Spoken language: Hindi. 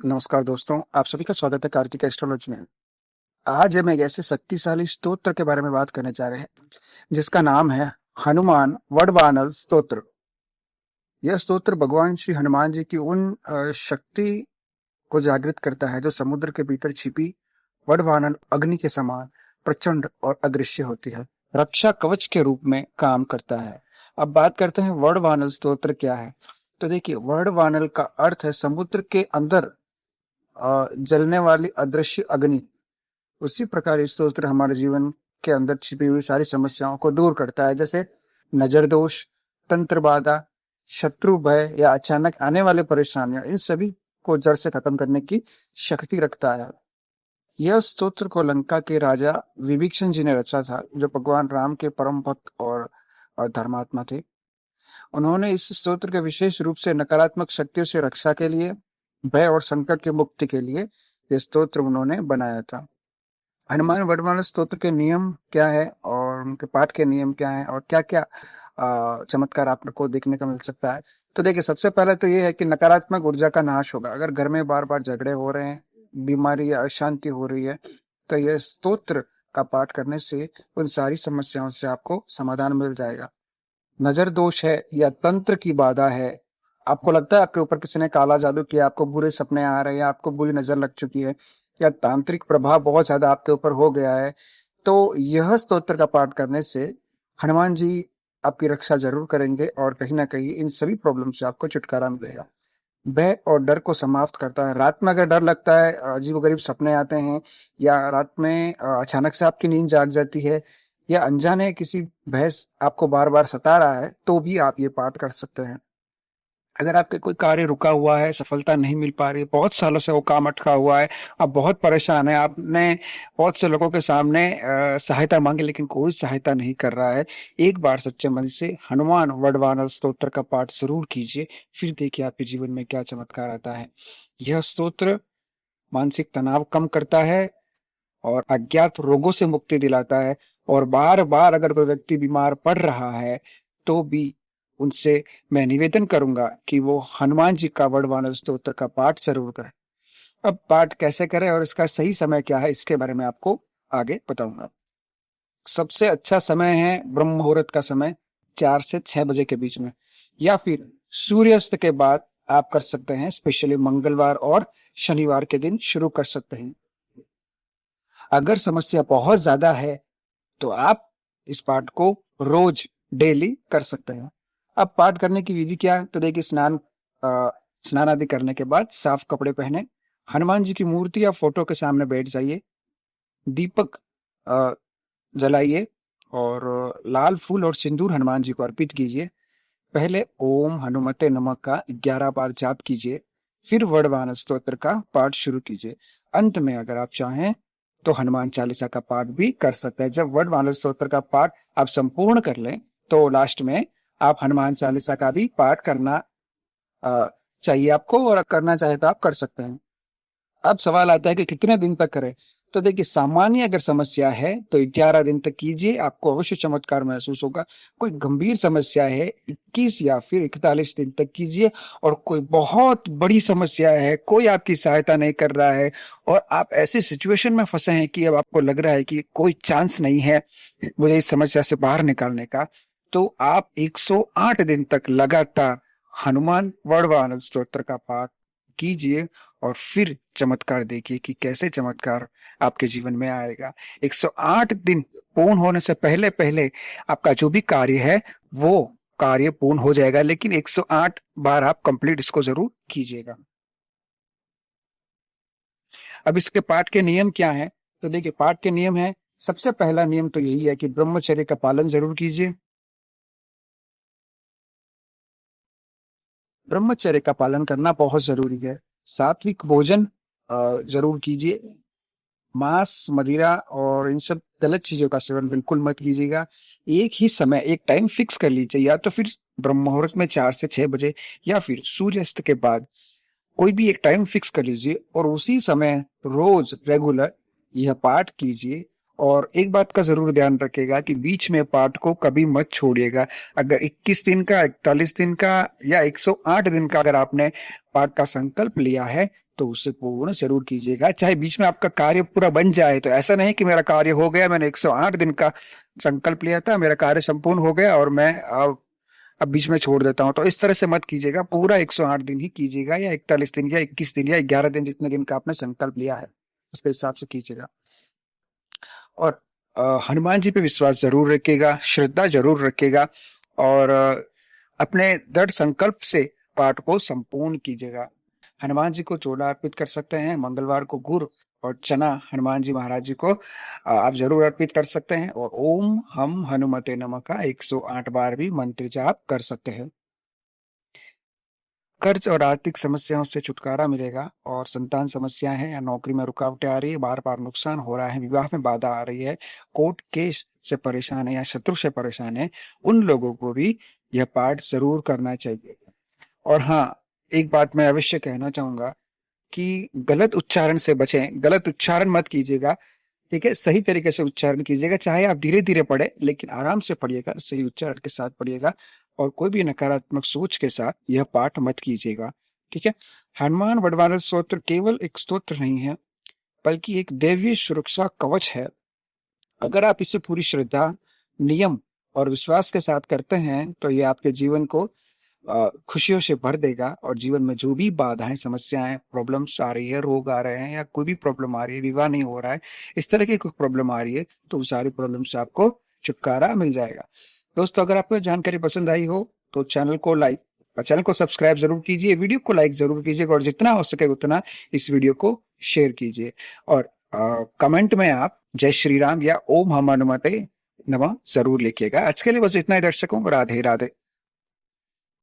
नमस्कार दोस्तों, आप सभी का स्वागत है कार्तिक एस्ट्रोलॉजी में। आज हम एक ऐसे शक्तिशाली स्तोत्र के बारे में बात करने जा रहे हैं, जिसका नाम है हनुमान वरदानल स्तोत्र। यह स्तोत्र भगवान श्री हनुमान जी की उन शक्ति को जागृत करता है जो समुद्र के भीतर छिपी वरदानल अग्नि के समान प्रचंड और अदृश्य होती है। रक्षा कवच के रूप में काम करता है। अब बात करते हैं वरदानल स्तोत्र क्या है। तो देखिए, वरदानल का अर्थ है समुद्र के अंदर जलने वाली अदृश्य अग्नि। उसी प्रकार ये स्तोत्र हमारे जीवन के अंदर छिपी हुई सारी समस्याओं को दूर करता है, जैसे नजर दोष, तंत्र बाधा, शत्रु भय या अचानक आने वाले परेशानियां। इन सभी को जड़ से खत्म करने की शक्ति रखता है। यह स्तोत्र को लंका के राजा विभीषण जी ने रचा था, जो भगवान राम के परम भक्त और धर्मात्मा थे। उन्होंने इस स्तोत्र के विशेष रूप से नकारात्मक शक्तियों से रक्षा के लिए, भय और संकट की मुक्ति के लिए ये स्तोत्र उन्होंने बनाया था। हनुमान वर्तमान स्तोत्र के नियम क्या है और उनके पाठ के नियम क्या है और क्या क्या चमत्कार आपको देखने का मिल सकता है। तो देखिए, सबसे पहले तो ये है कि नकारात्मक ऊर्जा का नाश होगा। अगर घर में बार बार झगड़े हो रहे हैं, बीमारी या अशांति हो रही है, तो यह स्तोत्र का पाठ करने से उन सारी समस्याओं से आपको समाधान मिल जाएगा। नजर दोष है या तंत्र की बाधा है, आपको लगता है आपके ऊपर किसी ने काला जादू किया, आपको बुरे सपने आ रहे हैं, आपको बुरी नजर लग चुकी है, या तांत्रिक प्रभाव बहुत ज्यादा आपके ऊपर हो गया है, तो यह स्तोत्र का पाठ करने से हनुमान जी आपकी रक्षा जरूर करेंगे और कहीं ना कहीं इन सभी प्रॉब्लम से आपको छुटकारा मिलेगा। भय और डर को समाप्त करता है। रात में अगर डर लगता है, अजीबोगरीब सपने आते हैं, या रात में अचानक से आपकी नींद जाग जाती है, या अनजाने किसी भय आपको बार बार सता रहा है, तो भी आप ये पाठ कर सकते हैं। अगर आपके कोई कार्य रुका हुआ है, सफलता नहीं मिल पा रही, बहुत सालों से वो काम अटका हुआ है, आप बहुत परेशान है, आपने बहुत से लोगों के सामने सहायता मांगी लेकिन कोई सहायता नहीं कर रहा है, एक बार सच्चे मन से हनुमान वरदानल स्तोत्र का पाठ जरूर कीजिए। फिर देखिए आपके जीवन में क्या चमत्कार आता है। यह स्तोत्र मानसिक तनाव कम करता है और अज्ञात रोगों से मुक्ति दिलाता है। और बार बार अगर कोई व्यक्ति बीमार पड़ रहा है, तो भी उनसे मैं निवेदन करूंगा कि वो हनुमान जी का वरदान स्तोत्र का पाठ जरूर करें। अब पाठ कैसे करें और इसका सही समय क्या है, इसके बारे में आपको आगे बताऊंगा। सबसे अच्छा समय है ब्रह्म मुहूर्त का समय, 4 से 6 बजे के बीच में, या फिर सूर्यास्त के बाद आप कर सकते हैं। स्पेशली मंगलवार और शनिवार के दिन शुरू कर सकते हैं। अगर समस्या बहुत ज्यादा है तो आप इस पाठ को रोज डेली कर सकते हैं। अब पाठ करने की विधि क्या है, तो देखिए, स्नान आदि करने के बाद साफ कपड़े पहने, हनुमान जी की मूर्ति या फोटो के सामने बैठ जाइए, दीपक अ, जलाइए और लाल फूल और सिंदूर हनुमान जी को अर्पित कीजिए। पहले ओम हनुमते नमः का 11 बार जाप कीजिए, फिर वरदान स्तोत्र का पाठ शुरू कीजिए। अंत में अगर आप चाहें तो हनुमान चालीसा का पाठ भी कर सकते हैं। जब वरदान स्तोत्र का पाठ आप संपूर्ण कर लें, तो लास्ट में आप हनुमान चालीसा का भी पाठ करना अ, चाहिए आपको, और करना चाहे तो आप कर सकते हैं। अब सवाल आता है कि कितने दिन तक करें। तो देखिए, सामान्य अगर समस्या है तो 11 दिन तक कीजिए, आपको अवश्य चमत्कार महसूस होगा। कोई गंभीर समस्या है, 21 या फिर 41 दिन तक कीजिए। और कोई बहुत बड़ी समस्या है, कोई आपकी सहायता नहीं कर रहा है, और आप ऐसी सिचुएशन में फंसे हैं कि अब आपको लग रहा है कि कोई चांस नहीं है मुझे इस समस्या से बाहर निकालने का, तो आप 108 दिन तक लगातार हनुमान वरदान स्तोत्र का पाठ कीजिए, और फिर चमत्कार देखिए कि कैसे चमत्कार आपके जीवन में आएगा। 108 दिन पूर्ण होने से पहले पहले आपका जो भी कार्य है वो कार्य पूर्ण हो जाएगा, लेकिन 108 बार आप कंप्लीट इसको जरूर कीजिएगा। अब इसके पाठ के नियम क्या है, तो देखिए, पाठ के नियम है, सबसे पहला नियम तो यही है कि ब्रह्मचर्य का पालन जरूर कीजिए। ब्रह्मचर्य का पालन करना बहुत जरूरी है। सात्विक भोजन जरूर कीजिए। मांस, मदिरा और इन सब गलत चीजों का सेवन बिल्कुल मत कीजिएगा। एक ही समय, एक टाइम फिक्स कर लीजिए, या तो फिर ब्रह्म मुहूर्त में 4 से 6 बजे, या फिर सूर्यास्त के बाद। कोई भी एक टाइम फिक्स कर लीजिए और उसी समय रोज रेगुलर यह पाठ कीजिए, और एक बात का ज़रूर ध्यान रखिएगा कि बीच में पाठ को कभी मत छोड़िएगा। अगर 21 दिन का, 41 दिन का या 108 दिन का अगर आपने पाठ का संकल्प लिया है, तो उसे पूर्ण ज़रूर कीजिएगा। चाहे बीच में आपका कार्य पूरा बन जाए, तो ऐसा नहीं कि मेरा कार्य हो गया, मैंने 108 दिन का संकल्प लिया था, मेरा कार्य संपूर्ण हो गया और मैं अब बीच में छोड़ देता हूँ। तो इस तरह से मत कीजिएगा, पूरा 108 दिन ही कीजिएगा, या 41 दिन या 21 दिन या 11 दिन, जितने दिन का आपने संकल्प लिया है, उसके हिसाब से कीजिएगा। और हनुमान जी पे विश्वास जरूर रखिएगा, श्रद्धा जरूर रखिएगा और अपने दृढ़ संकल्प से पाठ को संपूर्ण कीजिएगा। हनुमान जी को चोला अर्पित कर सकते हैं, मंगलवार को गुड़ और चना हनुमान जी महाराज जी को आप जरूर अर्पित कर सकते हैं। और ओम हम हनुमते नमः का 108 बार भी मंत्र जाप कर सकते हैं। कर्ज और आर्थिक समस्याओं से छुटकारा मिलेगा। और संतान समस्याएं हैं या नौकरी में रुकावटें आ रही है, बार बार नुकसान हो रहा है, विवाह में बाधा आ रही है, कोर्ट केस से परेशान है या शत्रु से परेशान है, उन लोगों को भी यह पाठ जरूर करना चाहिए। और हाँ, एक बात मैं अवश्य कहना चाहूंगा कि गलत उच्चारण से बचें, गलत उच्चारण मत कीजिएगा। ठीक है, सही तरीके से उच्चारण कीजिएगा, चाहे आप धीरे धीरे पढ़े लेकिन आराम से पढ़िएगा, सही उच्चारण के साथ पढ़िएगा। और कोई भी नकारात्मक सोच के साथ यह पाठ मत कीजिएगा। ठीक है, हनुमान वरदान स्तोत्र केवल एक स्तोत्र नहीं है, बल्कि एक दैवीय सुरक्षा कवच है। अगर आप इसे पूरी श्रद्धा, नियम और विश्वास के साथ करते हैं, तो ये आपके जीवन को खुशियों से भर देगा। और जीवन में जो भी बाधाएं, समस्याएं, प्रॉब्लम्स आ रही है, रोग आ रहे हैं या कोई भी प्रॉब्लम आ रही है, विवाह नहीं हो रहा है, इस तरह की कोई प्रॉब्लम आ रही है, तो उस सारी प्रॉब्लम से आपको छुटकारा मिल जाएगा। दोस्तों, अगर आपको जानकारी पसंद आई हो तो चैनल को सब्सक्राइब जरूर कीजिए, वीडियो को लाइक जरूर कीजिएगा और जितना हो सके उतना इस वीडियो को शेयर कीजिए। और कमेंट में आप जय श्री राम या ओम हम हनुमते नमः जरूर लिखिएगा। आज के लिए बस इतना ही दर्शकों, राधे राधे।